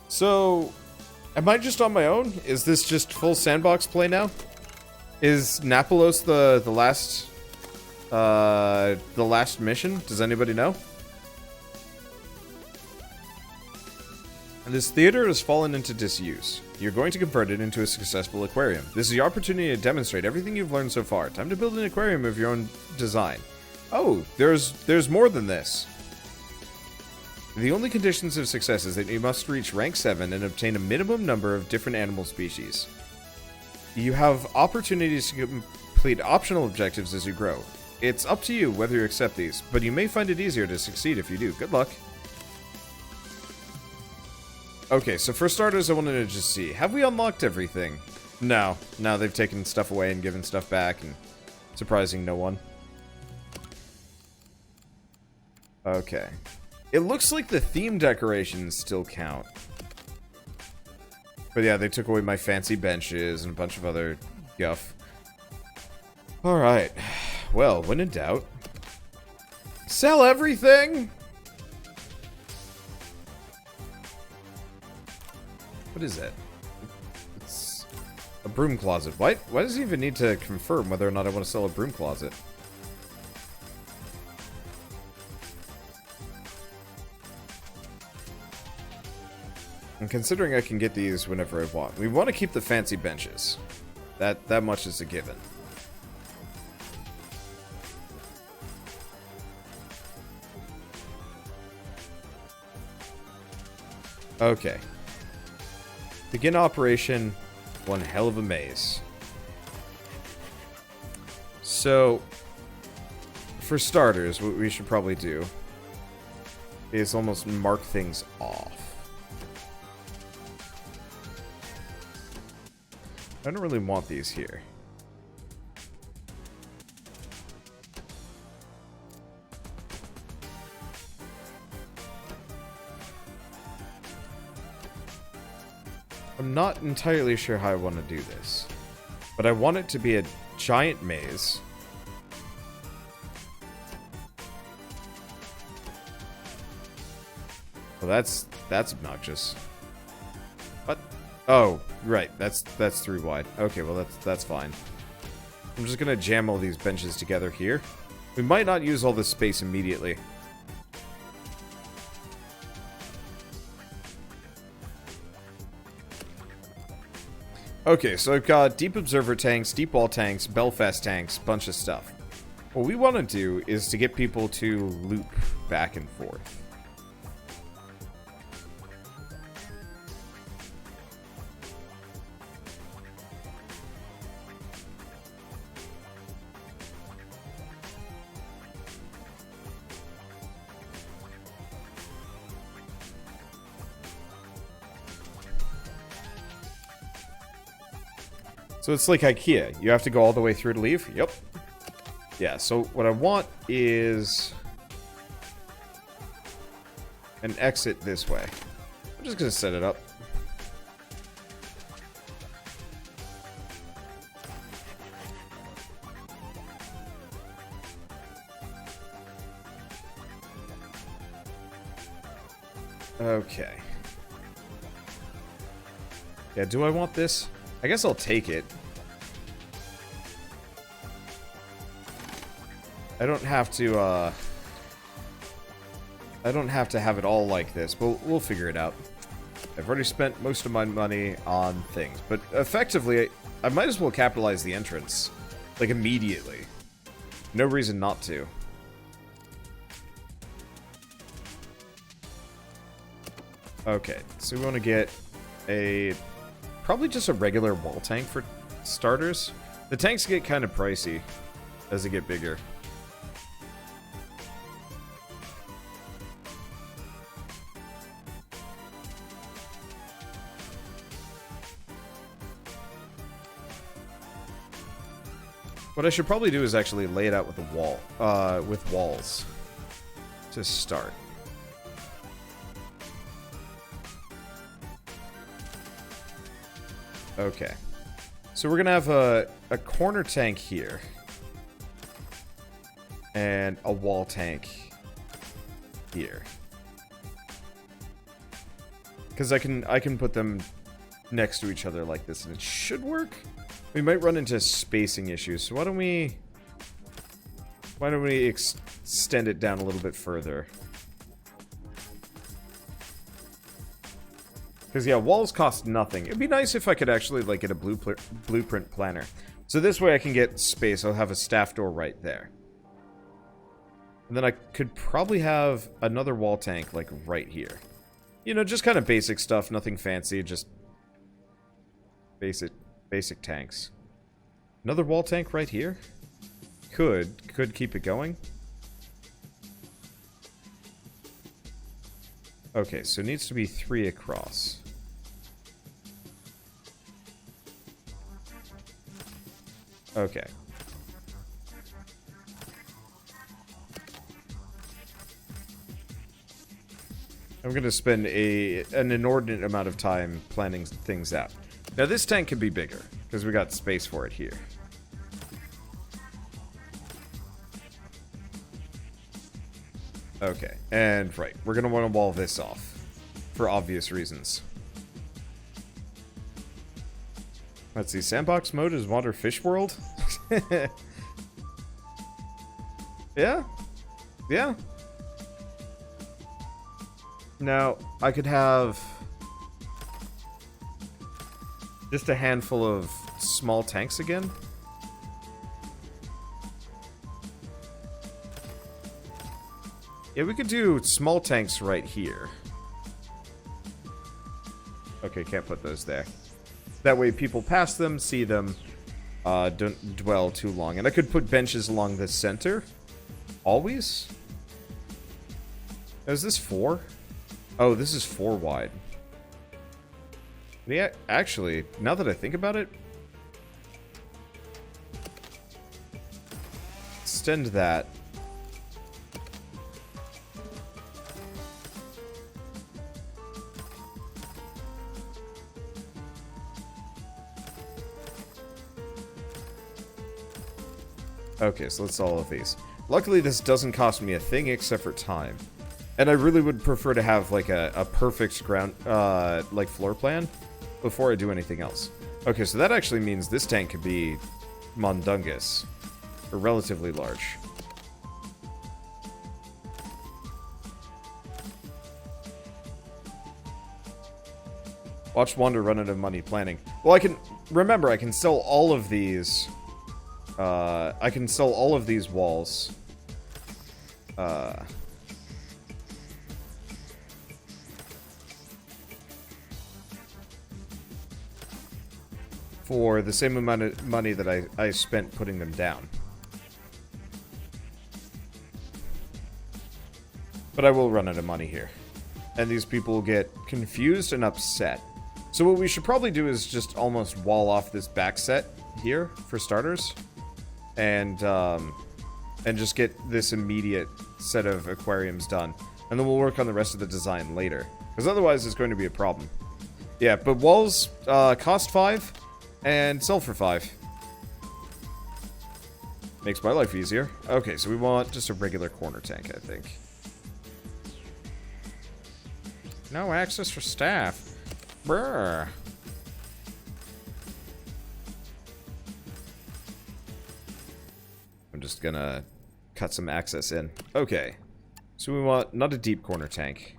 So, am I just on my own? Is this just full sandbox play now? Is Napolos the last mission? Does anybody know? This theater has fallen into disuse. You're going to convert it into a successful aquarium. This is your opportunity to demonstrate everything you've learned so far. Time to build an aquarium of your own design. Oh, there's more than this. The only conditions of success is that you must reach rank 7 and obtain a minimum number of different animal species. You have opportunities to complete optional objectives as you grow. It's up to you whether you accept these, but you may find it easier to succeed if you do. Good luck. Okay, so for starters, I wanted to just see, have we unlocked everything? No. No, they've taken stuff away and given stuff back, and surprising no one. Okay. It looks like the theme decorations still count. But yeah, they took away my fancy benches and a bunch of other guff. Alright. Well, when in doubt, sell everything! What is that? It's a broom closet. Why does he even need to confirm whether or not I want to sell a broom closet? And considering I can get these whenever I want. We want to keep the fancy benches. That much is a given. Okay. Begin operation. One hell of a maze. So, for starters, what we should probably do is almost mark things off. I don't really want these here. I'm not entirely sure how I want to do this, but I want it to be a giant maze. Well, that's obnoxious. What? Oh, right. That's 3 wide. Okay, well that's fine. I'm just gonna jam all these benches together here. We might not use all this space immediately. Okay, so I've got deep observer tanks, deep wall tanks, Belfast tanks, bunch of stuff. What we want to do is to get people to loop back and forth. So it's like IKEA. You have to go all the way through to leave? Yep. Yeah, so what I want is an exit this way. I'm just going to set it up. Okay. Yeah, do I want this? I guess I'll take it. I don't have to have it all like this, but we'll figure it out. I've already spent most of my money on things, but effectively, I might as well capitalize the entrance. Like, immediately. No reason not to. Okay, so we want to get probably just a regular wall tank for starters. The tanks get kind of pricey as they get bigger. What I should probably do is actually lay it out with a wall, with walls to start. Okay. So we're going to have a corner tank here. And a wall tank here. Because I can put them next to each other like this, and it should work. We might run into spacing issues, so why don't we extend it down a little bit further? Because, yeah, walls cost nothing. It'd be nice if I could actually, like, get a blueprint planner. So this way I can get space. I'll have a staff door right there. And then I could probably have another wall tank, like, right here. You know, just kind of basic stuff, nothing fancy, just basic tanks. Another wall tank right here? Could keep it going. Okay, so it needs to be 3 across. Okay. I'm going to spend an inordinate amount of time planning things out. Now this tank can be bigger, because we got space for it here. Okay, and right, we're going to want to wall this off, for obvious reasons. Let's see, sandbox mode is Wander Fish World? Yeah? Yeah? Now, I could have just a handful of small tanks again. Yeah, we could do small tanks right here. Okay, can't put those there. That way people pass them, see them, don't dwell too long. And I could put benches along the center. Always? Is this 4? Oh, this is 4 wide. Yeah, actually, now that I think about it, extend that. Okay, so let's all of these. Luckily, this doesn't cost me a thing except for time. And I really would prefer to have, like, a perfect ground, like, floor plan before I do anything else. Okay, so that actually means this tank could be mondungus. Or relatively large. Watch Wander run out of money planning. Well, I can... Remember, I can sell all of these... I can sell all of these walls. For the same amount of money that I spent putting them down. But I will run out of money here. And these people will get confused and upset. So what we should probably do is just almost wall off this back set here, for starters. And just get this immediate set of aquariums done. And then we'll work on the rest of the design later. Because otherwise it's going to be a problem. Yeah, but walls cost 5 and sell for 5. Makes my life easier. Okay, so we want just a regular corner tank, I think. No access for staff. Brr. I'm just gonna cut some access in. Okay. So we want not a deep corner tank.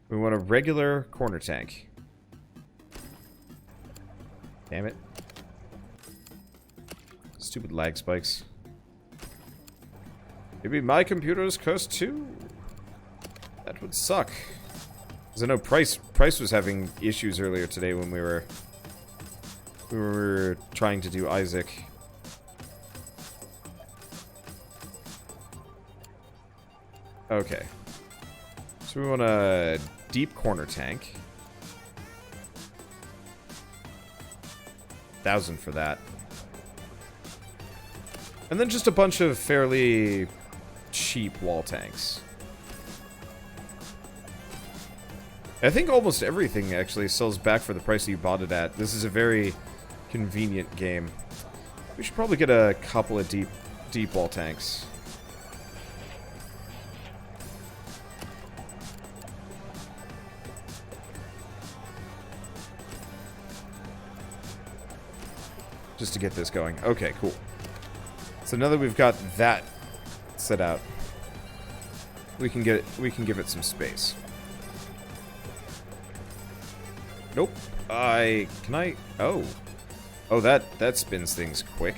We want a regular corner tank. Damn it. Stupid lag spikes. Maybe my computer is cursed too? That would suck. Because I know Price was having issues earlier today when we were trying to do Isaac. Okay. So we want a deep corner tank. 1,000 for that. And then just a bunch of fairly cheap wall tanks. I think almost everything actually sells back for the price you bought it at. This is a very convenient game. We should probably get a couple of deep wall tanks. just to get this going. Okay, cool. So now that we've got that set out, we can give it some space. Nope. Can I? Oh, that spins things quick.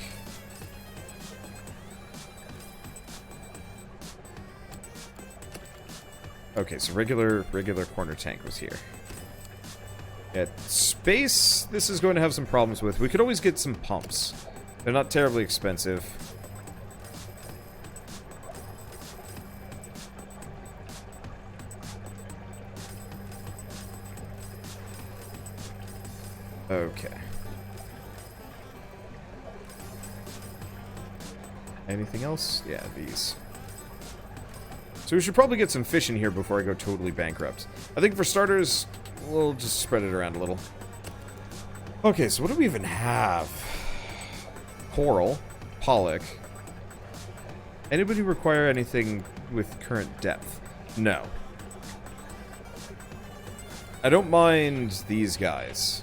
Okay, so regular corner tank was here. Yeah, space, this is going to have some problems with. We could always get some pumps. They're not terribly expensive. Okay. Anything else? Yeah, these. So we should probably get some fish in here before I go totally bankrupt. I think for starters, we'll just spread it around a little. Okay, so what do we even have? Coral, pollock. Anybody require anything with current depth? No. I don't mind these guys.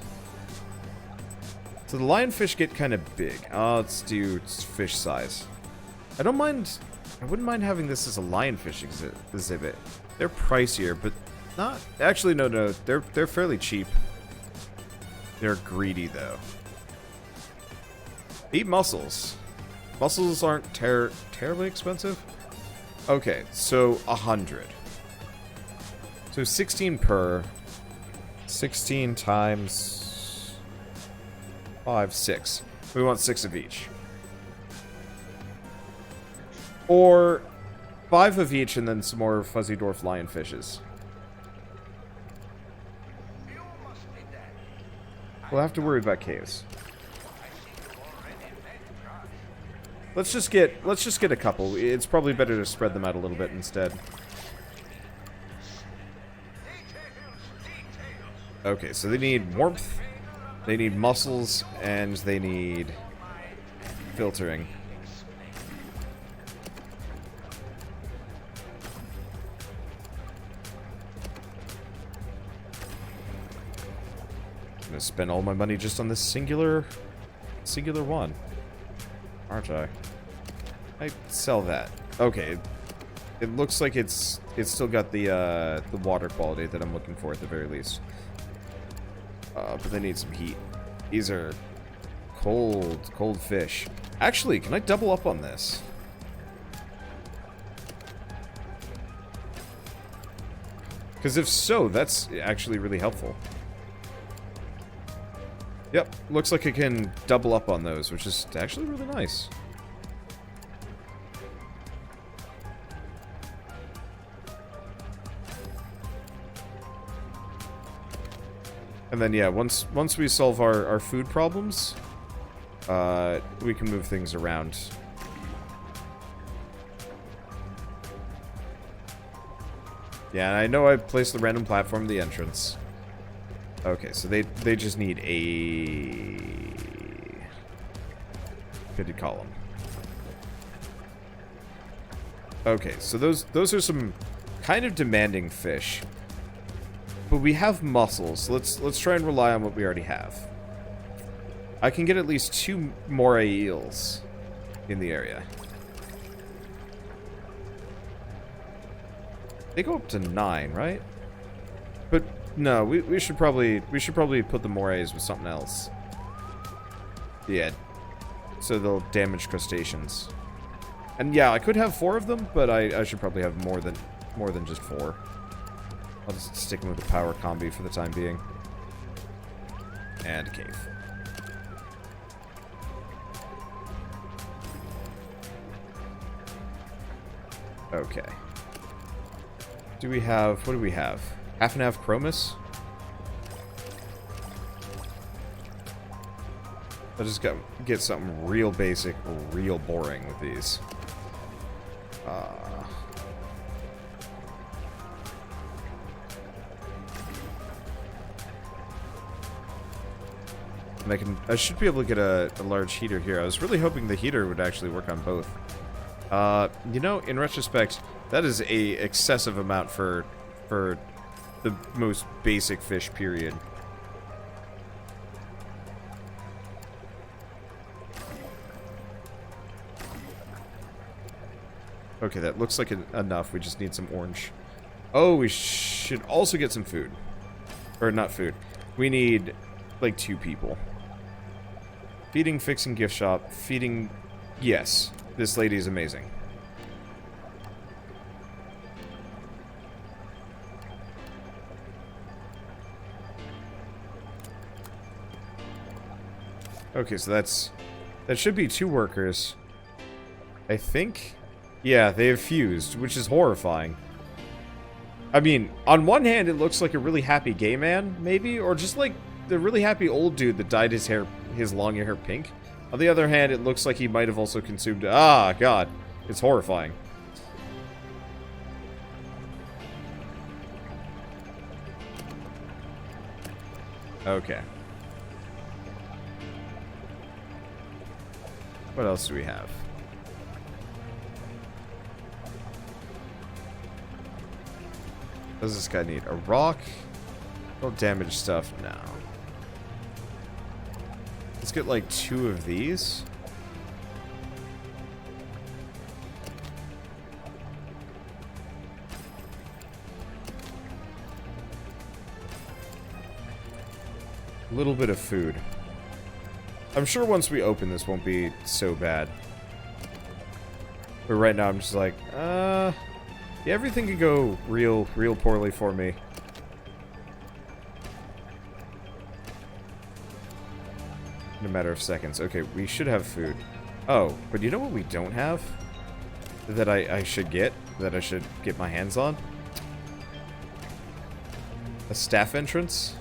So the lionfish get kind of big. Let's do fish size. I wouldn't mind having this as a lionfish exhibit. They're pricier, but not... Actually, no. They're fairly cheap. They're greedy, though. Eat mussels. Mussels aren't terribly expensive. Okay, so 100. So 16 per. 16 times 5, 6. We want 6 of each. Or 5 of each and then some more fuzzy dwarf lionfishes. We'll have to worry about caves. Let's just get a couple. It's probably better to spread them out a little bit instead. Okay, so they need warmth, they need mussels, and they need filtering. I'm gonna spend all my money just on this singular one, aren't I? I sell that. Okay, it looks like it's still got the water quality that I'm looking for at the very least. But they need some heat. These are cold fish. Actually, can I double up on this? Because if so, that's actually really helpful. Yep, looks like I can double up on those, which is actually really nice. And then, yeah, once we solve our food problems, we can move things around. Yeah, and I know I placed the random platform at the entrance. Okay, so they just need a pity column. Okay, so those are some kind of demanding fish. But we have mussels. So let's try and rely on what we already have. I can get at least 2 moray eels in the area. They go up to 9, right? But no, we should probably put the morays with something else. Yeah. So they'll damage crustaceans. And yeah, I could have 4 of them, but I should probably have more than just 4. I'll just stick with the power combi for the time being. And a cave. Okay. What do we have? Half and half chromis? I'll just get something real basic, real boring with these. And I should be able to get a large heater here. I was really hoping the heater would actually work on both. You know, in retrospect, that is a excessive amount for the most basic fish, period. Okay, that looks like enough. We just need some orange. Oh, we should also get some food. Or not food. We need, like, 2 people. Feeding, fixing, gift shop. Feeding... Yes. This lady is amazing. Okay, so that should be 2 workers. I think? Yeah, they have fused, which is horrifying. I mean, on one hand, it looks like a really happy gay man, maybe, or just like the really happy old dude that dyed his long hair pink. On the other hand, it looks like he might have also consumed... Ah, God. It's horrifying. Okay. What else do we have? What does this guy need? A rock? Don't damage stuff now. Let's get like 2 of these. A little bit of food. I'm sure once we open this won't be so bad. But right now I'm just like, yeah, everything could go real poorly for me. In a matter of seconds. Okay, we should have food. Oh, but you know what we don't have? That I should get? That I should get my hands on? A staff entrance?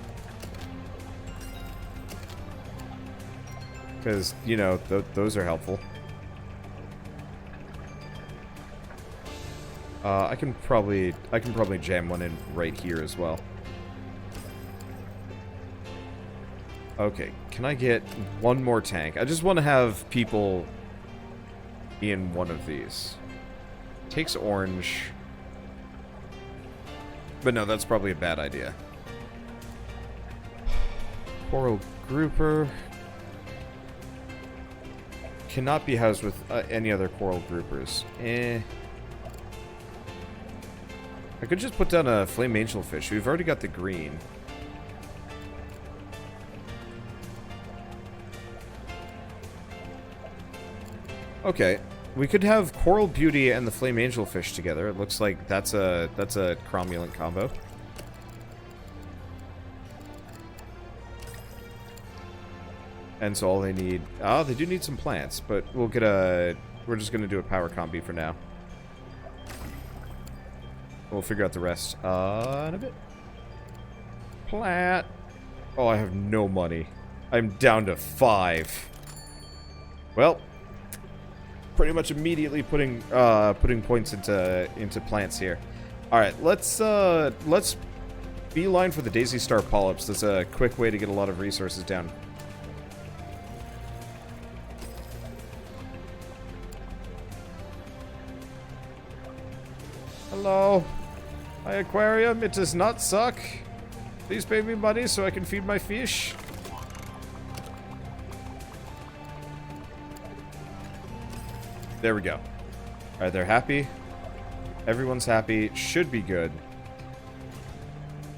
Because, you know, those are helpful. I can probably jam one in right here as well. Okay, can I get one more tank? I just want to have people in one of these. Takes orange. But no, that's probably a bad idea. Coral grouper. Cannot be housed with any other coral groupers. I could just put down a flame angelfish. We've already got the green. Okay, we could have Coral Beauty and the Flame Angelfish together. It looks like that's a cromulent combo. And so all they need... Oh, they do need some plants, but we'll get a... We're just going to do a power combi for now. We'll figure out the rest in a bit. Plant. Oh, I have no money. I'm down to 5. Well... Pretty much immediately putting points into plants here. All right, let's beeline for the Daisy Star polyps. That's a quick way to get a lot of resources down. Hello, my aquarium. It does not suck. Please pay me money so I can feed my fish. There we go. Alright, they're happy. Everyone's happy. Should be good.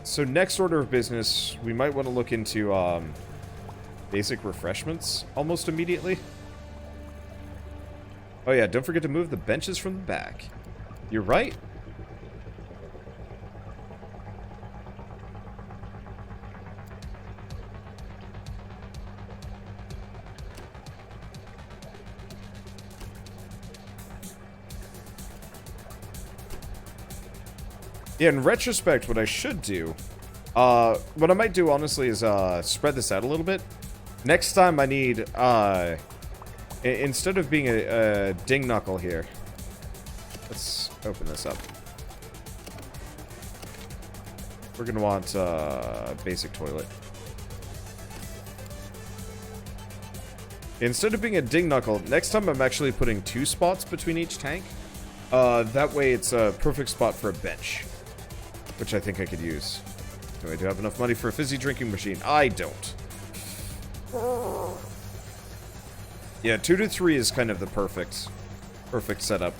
So next order of business, we might want to look into basic refreshments almost immediately. Oh yeah, don't forget to move the benches from the back. You're right. Yeah, in retrospect, what I should do, what I might do, honestly, is spread this out a little bit. Next time I need, instead of being a ding knuckle here, let's open this up. We're going to want basic toilet. Instead of being a ding knuckle, next time I'm actually putting 2 spots between each tank. That way it's a perfect spot for a bench. Which I think I could use. Do I have enough money for a fizzy drinking machine? I don't. Yeah, 2 to 3 is kind of the perfect setup.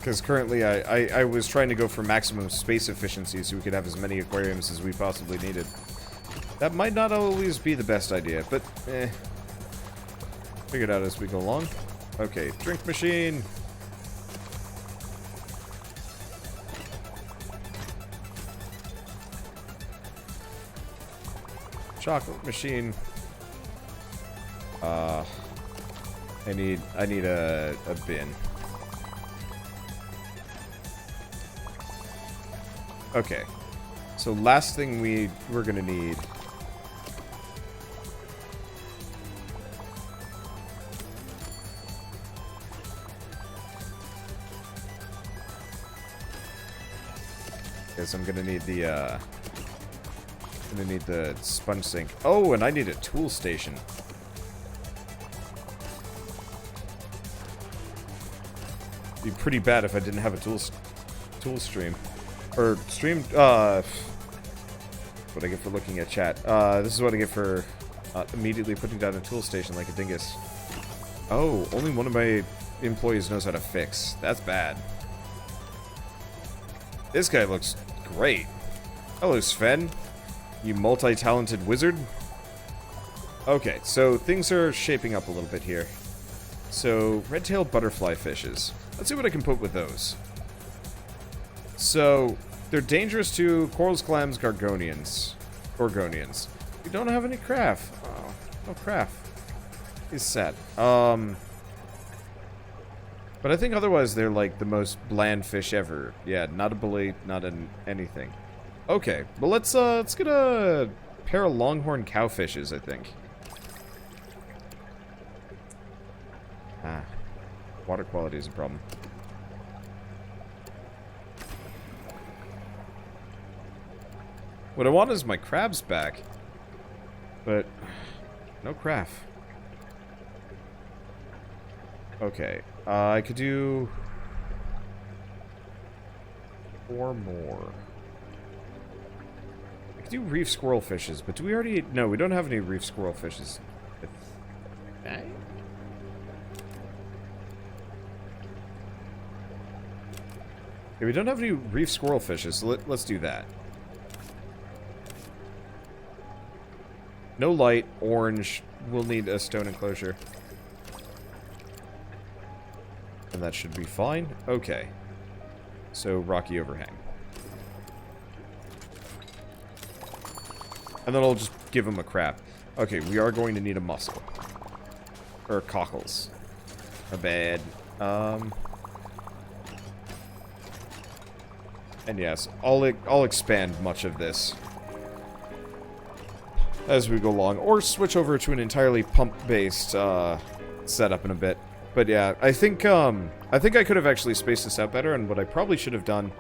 Because currently I was trying to go for maximum space efficiency so we could have as many aquariums as we possibly needed. That might not always be the best idea, but figure it out as we go along. Okay, drink machine. Chocolate machine. I need a bin. Okay. So last thing we're gonna need. Is I'm gonna need the sponge sink. Oh, and I need a tool station. It'd be pretty bad if I didn't have a tool stream. Or stream, what I get for looking at chat. This is what I get for immediately putting down a tool station like a dingus. Oh, only one of my employees knows how to fix. That's bad. This guy looks great. Hello, Sven. You multi-talented wizard. Okay, so things are shaping up a little bit here. So, red-tailed butterfly fishes. Let's see what I can put with those. So, they're dangerous to corals, clams, gorgonians. We don't have any craft. Oh, no craft. He's sad. But I think otherwise they're like the most bland fish ever. Yeah, not a bully, not an anything. Okay, well let's get a pair of longhorn cowfishes, I think. Ah, water quality is a problem. What I want is my crabs back, but no craft. Okay, I could do 4 more. I could do reef squirrel fishes, but do we already... No, we don't have any reef squirrel fishes. Okay. Okay, we don't have any reef squirrel fishes, so let's do that. No light, orange. We'll need a stone enclosure. And that should be fine. Okay. So, rocky overhang. And then I'll just give him a crab. Okay, we are going to need a mussel. Or cockles. A bad. And yes, I'll expand much of this as we go along, or switch over to an entirely pump-based setup in a bit. But yeah, I think I could have actually spaced this out better, and what I probably should have done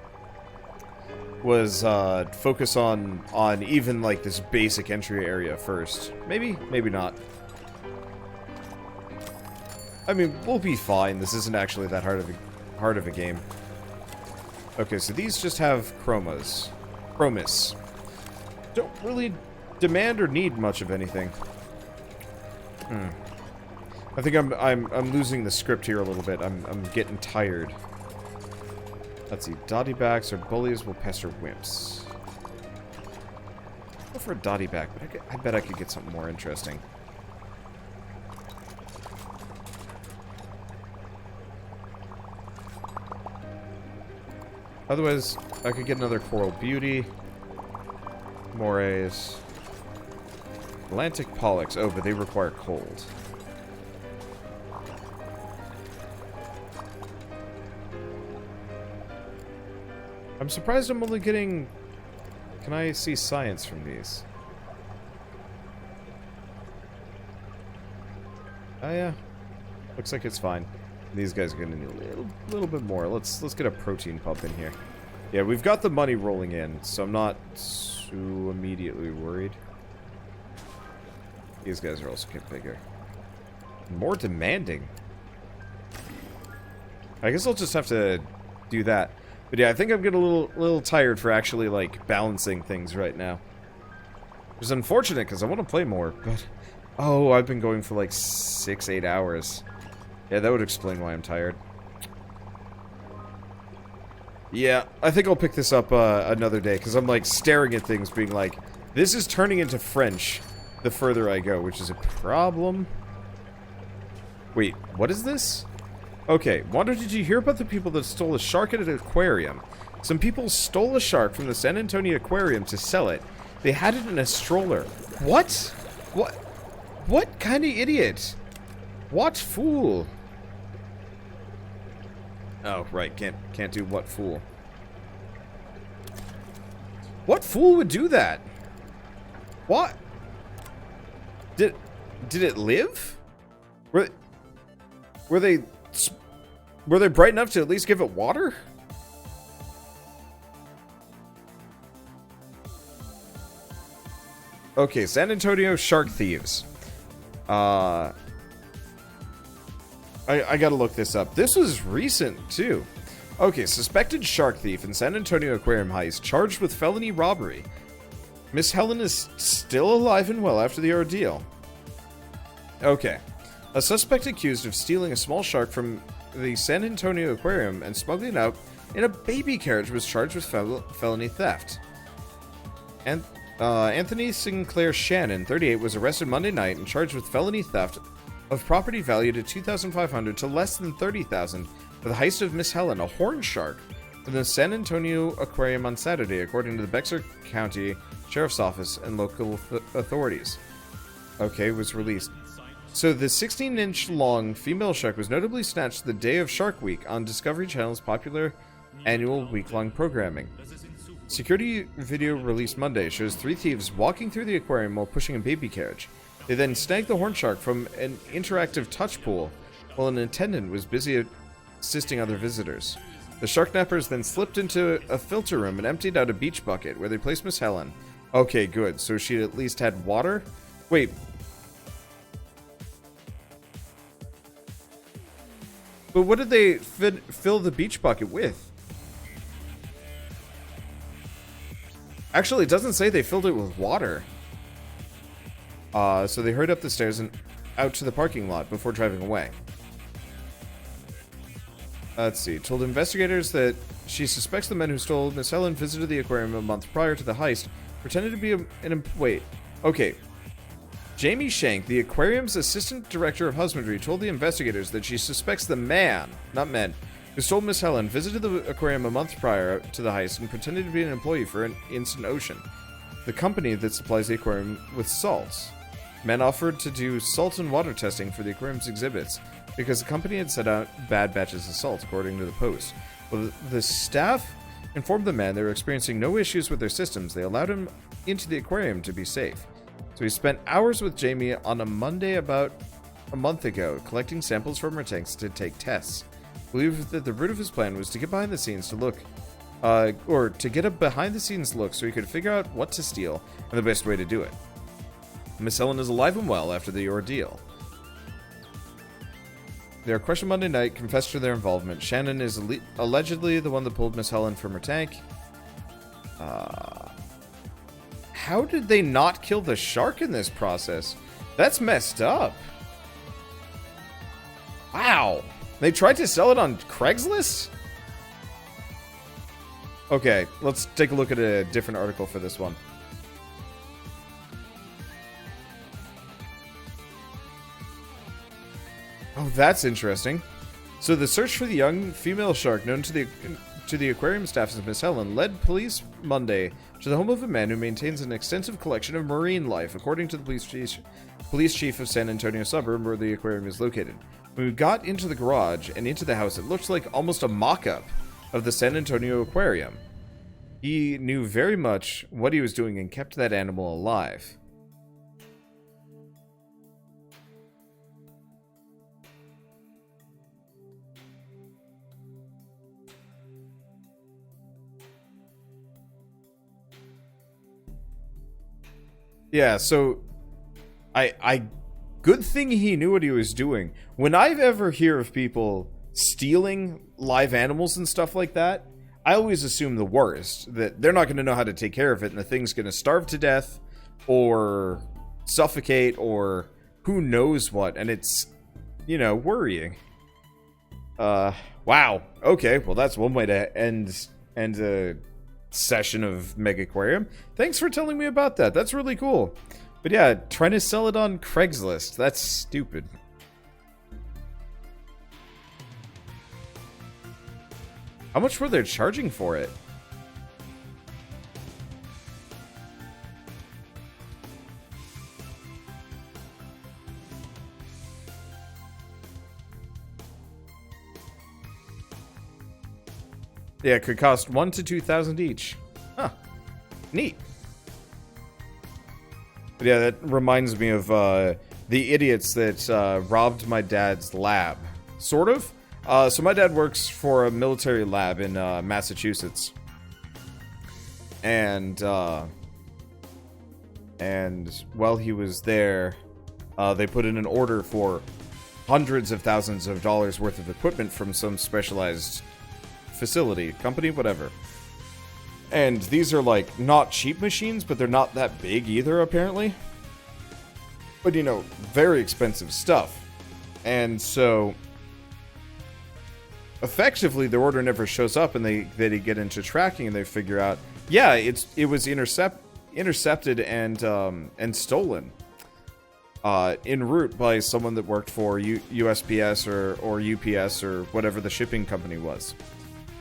was focus on even like this basic entry area first. Maybe not. I mean, we'll be fine. This isn't actually that hard of a game. Okay, so these just have chromas. Chromis. Don't really demand or need much of anything. I think I'm losing the script here a little bit. I'm getting tired. Let's see. Dottybacks or bullies will pester wimps. Go for a dottyback, but I bet I could get something more interesting. Otherwise, I could get another coral beauty. Morays. Atlantic pollux. Oh, but they require cold. I'm surprised I'm only getting... Can I see science from these? Oh yeah. Looks like it's fine. These guys are gonna need a little bit more. Let's get a protein pump in here. Yeah, we've got the money rolling in, so I'm not too immediately worried. These guys are also getting bigger. More demanding. I guess I'll just have to do that. But yeah, I think I'm getting a little tired for actually, like, balancing things right now. Which is unfortunate, because I want to play more, but... Oh, I've been going for like 6-8 hours. Yeah, that would explain why I'm tired. Yeah, I think I'll pick this up another day, because I'm, like, staring at things being like, this is turning into French the further I go, which is a problem. Wait, what is this? Okay, Wander, did you hear about the people that stole a shark at an aquarium? Some people stole a shark from the San Antonio Aquarium to sell it. They had it in a stroller. What? What kind of idiot? What fool? Oh, right, can't do what fool. What fool would do that? What? Did it live? Were they bright enough to at least give it water? Okay, San Antonio shark thieves. I gotta look this up. This was recent, too. Okay, suspected shark thief in San Antonio Aquarium heist, charged with felony robbery. Miss Helen is still alive and well after the ordeal. Okay. A suspect accused of stealing a small shark from the San Antonio Aquarium and smuggling it out in a baby carriage was charged with felony theft. And Anthony Sinclair Shannon, 38, was arrested Monday night and charged with felony theft of property valued at $2,500 to less than $30,000 for the heist of Miss Helen, a horn shark, from the San Antonio Aquarium on Saturday, according to the Bexar County Sheriff's Office and local authorities. Okay, was released. So the 16-inch long female shark was notably snatched the day of Shark Week on Discovery Channel's popular annual week-long programming. Security video released Monday shows 3 thieves walking through the aquarium while pushing a baby carriage. They then snagged the horn shark from an interactive touch pool while an attendant was busy assisting other visitors. The shark nappers then slipped into a filter room and emptied out a beach bucket where they placed Miss Helen. Okay, good. So she at least had water? Wait. But what did they fill the beach bucket with? Actually, it doesn't say they filled it with water. So they hurried up the stairs and out to the parking lot before driving away. Let's see. Told investigators that she suspects the men who stole Miss Helen visited the aquarium a month prior to the heist, pretended to be wait. Okay. Jamie Shank, the aquarium's assistant director of husbandry, told the investigators that she suspects the man, not men, who stole Miss Helen, visited the aquarium a month prior to the heist and pretended to be an employee for an Instant Ocean, the company that supplies the aquarium with salts. Men offered to do salt and water testing for the aquarium's exhibits because the company had set out bad batches of salt, according to the Post. Well, the staff informed the man they were experiencing no issues with their systems. They allowed him into the aquarium to be safe. So he spent hours with Jamie on a Monday about a month ago, collecting samples from her tanks to take tests. Believed that the root of his plan was to get behind the scenes to look, or to get a behind-the-scenes look so he could figure out what to steal and the best way to do it. Miss Helen is alive and well after the ordeal. They are questioned Monday night, confessed to their involvement. Shannon is allegedly the one that pulled Miss Helen from her tank. How did they not kill the shark in this process? That's messed up. Wow. They tried to sell it on Craigslist? Okay, let's take a look at a different article for this one. Oh, that's interesting. So the search for the young female shark known to the aquarium staff as Miss Helen led police Monday to the home of a man who maintains an extensive collection of marine life, according to the police chief of San Antonio suburb where the aquarium is located. When we got into the garage and into the house, it looked like almost a mock-up of the San Antonio Aquarium. He knew very much what he was doing and kept that animal alive. Yeah, so good thing he knew what he was doing. When I ever hear of people stealing live animals and stuff like that, I always assume the worst, that they're not going to know how to take care of it and the thing's going to starve to death or suffocate or who knows what, and it's, you know, worrying. Wow. Okay, well that's one way to end and a session of Megaquarium. Thanks for telling me about that. That's really cool. But yeah, trying to sell it on Craigslist. That's stupid. How much were they charging for it? Yeah, it could cost 1,000 to 2,000 each. Huh. Neat. But yeah, that reminds me of the idiots that robbed my dad's lab. Sort of. So my dad works for a military lab in Massachusetts. And while he was there, they put in an order for hundreds of thousands of dollars worth of equipment from some specialized facility, company, whatever. And these are like not cheap machines, but they're not that big either, apparently. But you know, very expensive stuff. And so effectively the order never shows up, and they get into tracking and they figure out, yeah, it was intercepted and stolen en route by someone that worked for USPS or UPS or whatever the shipping company was.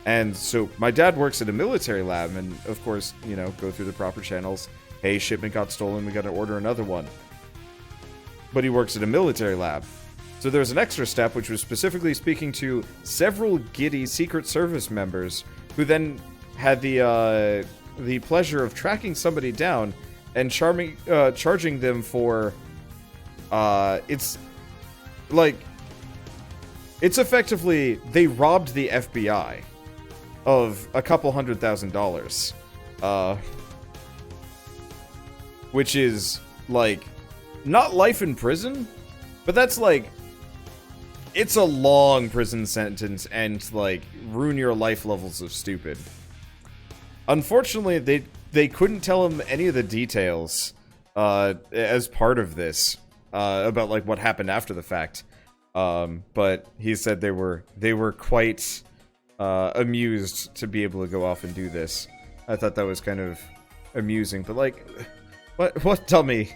And so my dad works at a military lab, and of course, you know, go through the proper channels. Hey, shipment got stolen, we got to order another one. But he works at a military lab. So there's an extra step, which was specifically speaking to several giddy Secret Service members, who then had the pleasure of tracking somebody down and charging them for, it's effectively, they robbed the FBI of a couple $100,000, which is like not life in prison, but that's like, it's a long prison sentence and like ruin your life levels of stupid. Unfortunately, they couldn't tell him any of the details as part of this about like what happened after the fact, but he said they were quite amused to be able to go off and do this. I thought that was kind of amusing, but like, what dummy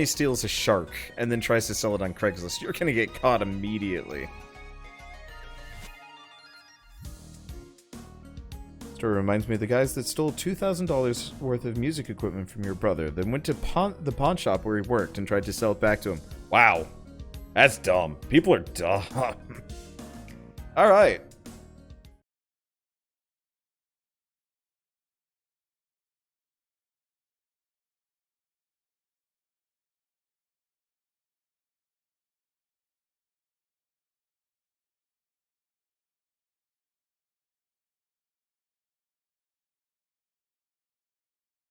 steals a shark and then tries to sell it on Craigslist? You're gonna get caught immediately. Story reminds me of the guys that stole $2,000 worth of music equipment from your brother, then went to the pawn shop where he worked and tried to sell it back to him. Wow, that's dumb. People are dumb. All right.